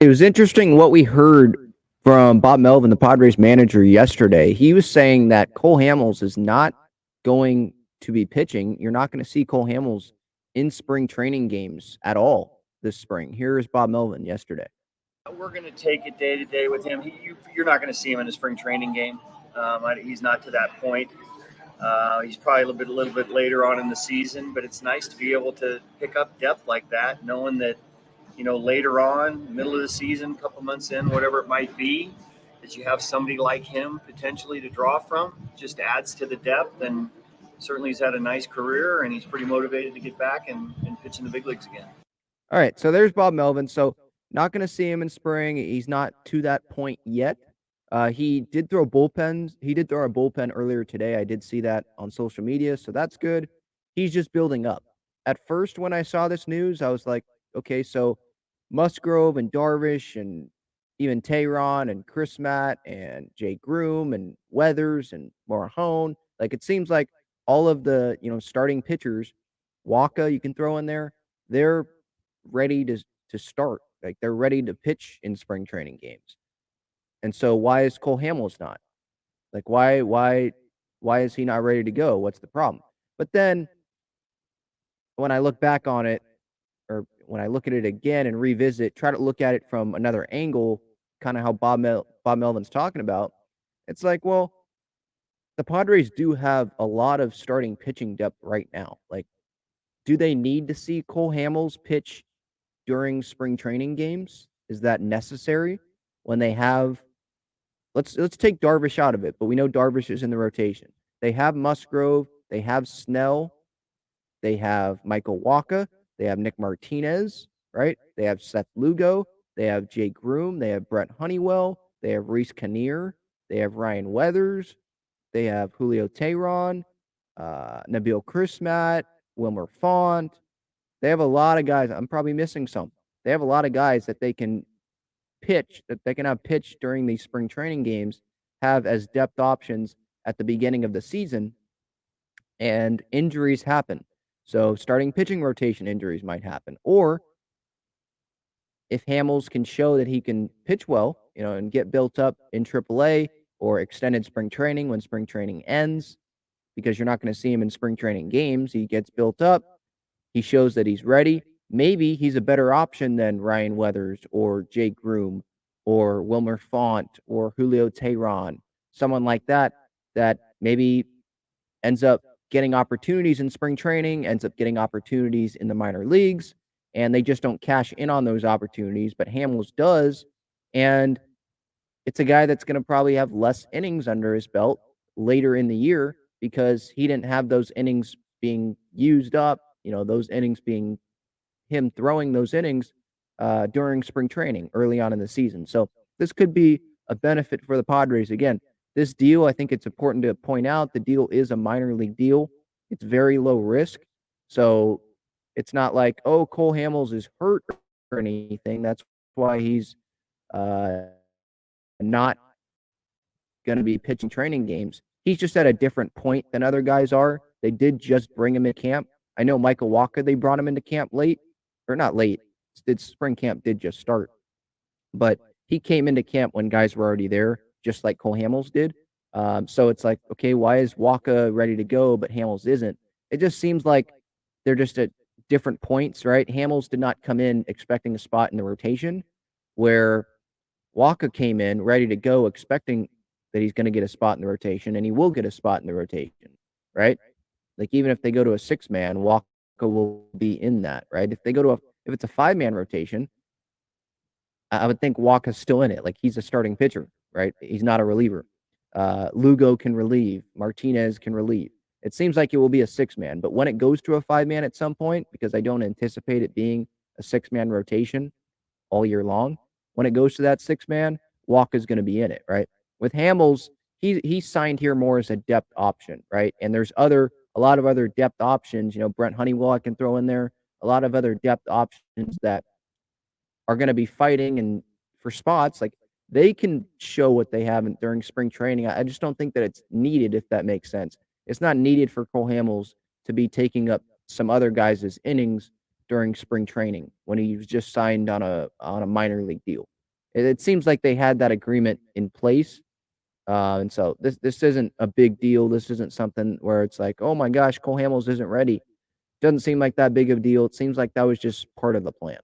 It was interesting what we heard from Bob Melvin, the Padres manager, yesterday. He was saying that Cole Hamels is not going to be pitching. You're not going to see Cole Hamels in spring training games at all this spring. Here is Bob Melvin yesterday. We're going to take it day to day with him. You're not going to see him in a spring training game. He's not to that point. He's probably a little bit later on in the season, but it's nice to be able to pick up depth like that, knowing that later on, middle of the season, a couple months in, whatever it might be, that you have somebody like him potentially to draw from. Just adds to the depth, and certainly he's had a nice career, and he's pretty motivated to get back and pitch in the big leagues again. All right, so there's Bob Melvin. So not going to see him in spring. He's not to that point yet. He did throw bullpens. He did throw a bullpen earlier today. I did see that on social media, so that's good. He's just building up. At first, when I saw this news, I was like, okay, so Musgrove and Darvish and even Tehran and Chris Matt and Jay Groom and Weathers and Morahone. Like it seems like all of the starting pitchers, Waka you can throw in there. They're ready to start. Like they're ready to pitch in spring training games. And so why is Cole Hamels not? Like why is he not ready to go? What's the problem? But then when I look back on it, or when I look at it again and revisit, try to look at it from another angle, kind of how Bob Melvin's talking about, it's like, well, the Padres do have a lot of starting pitching depth right now. Like, do they need to see Cole Hamels pitch during spring training games? Is that necessary when they have let's take Darvish out of it, but we know Darvish is in the rotation. They have Musgrove, they have Snell, they have Michael Waka, they have Nick Martinez, right? They have Seth Lugo, they have Jay Groom, they have Brett Honeywell, they have Reese Kinnear, they have Ryan Weathers, they have Julio Tehran, Nabil Chrismat, Wilmer Font. They have a lot of guys. I'm probably missing some. They have a lot of guys that they can have pitched during these spring training games, have as depth options at the beginning of the season, and injuries happen. So starting pitching rotation injuries might happen. Or if Hamels can show that he can pitch well, and get built up in AAA or extended spring training when spring training ends, because you're not going to see him in spring training games, he gets built up, he shows that he's ready. Maybe he's a better option than Ryan Weathers or Jake Groom or Wilmer Font or Julio Tehran, someone like that, that maybe ends up getting opportunities in spring training, ends up getting opportunities in the minor leagues, and they just don't cash in on those opportunities. But Hamels does, and it's a guy that's going to probably have less innings under his belt later in the year because he didn't have those innings being used up, those innings being him throwing those innings during spring training early on in the season. So this could be a benefit for the Padres. Again, this deal, I think it's important to point out, the deal is a minor league deal. It's very low risk. So it's not like, oh, Cole Hamels is hurt or anything. That's why he's not going to be pitching training games. He's just at a different point than other guys are. They did just bring him in camp. I know Michael Walker, they brought him into camp late, or not late. Spring camp did just start, but he came into camp when guys were already there, just like Cole Hamels did. So it's like, okay, why is Waka ready to go, but Hamels isn't? It just seems like they're just at different points, right? Hamels did not come in expecting a spot in the rotation, where Waka came in ready to go, expecting that he's going to get a spot in the rotation, and he will get a spot in the rotation, right? Like even if they go to a 6-man, Waka will be in that, right? If it's a 5-man rotation, I would think Waka's still in it. Like he's a starting pitcher, right? He's not a reliever. Lugo can relieve. Martinez can relieve. It seems like it will be a 6-man, but when it goes to a 5-man at some point, because I don't anticipate it being a 6-man rotation all year long, when it goes to that 6-man, Walker's going to be in it, right? With Hamels, he's signed here more as a depth option, right? And there's a lot of other depth options. Brent Honeywell I can throw in there. A lot of other depth options that are going to be fighting and for spots. Like they can show what they have during spring training. I just don't think that it's needed, if that makes sense. It's not needed for Cole Hamels to be taking up some other guys' innings during spring training when he was just signed on a minor league deal. It seems like they had that agreement in place, and so this isn't a big deal. This isn't something where it's like, oh my gosh, Cole Hamels isn't ready. Doesn't seem like that big of a deal. It seems like that was just part of the plan.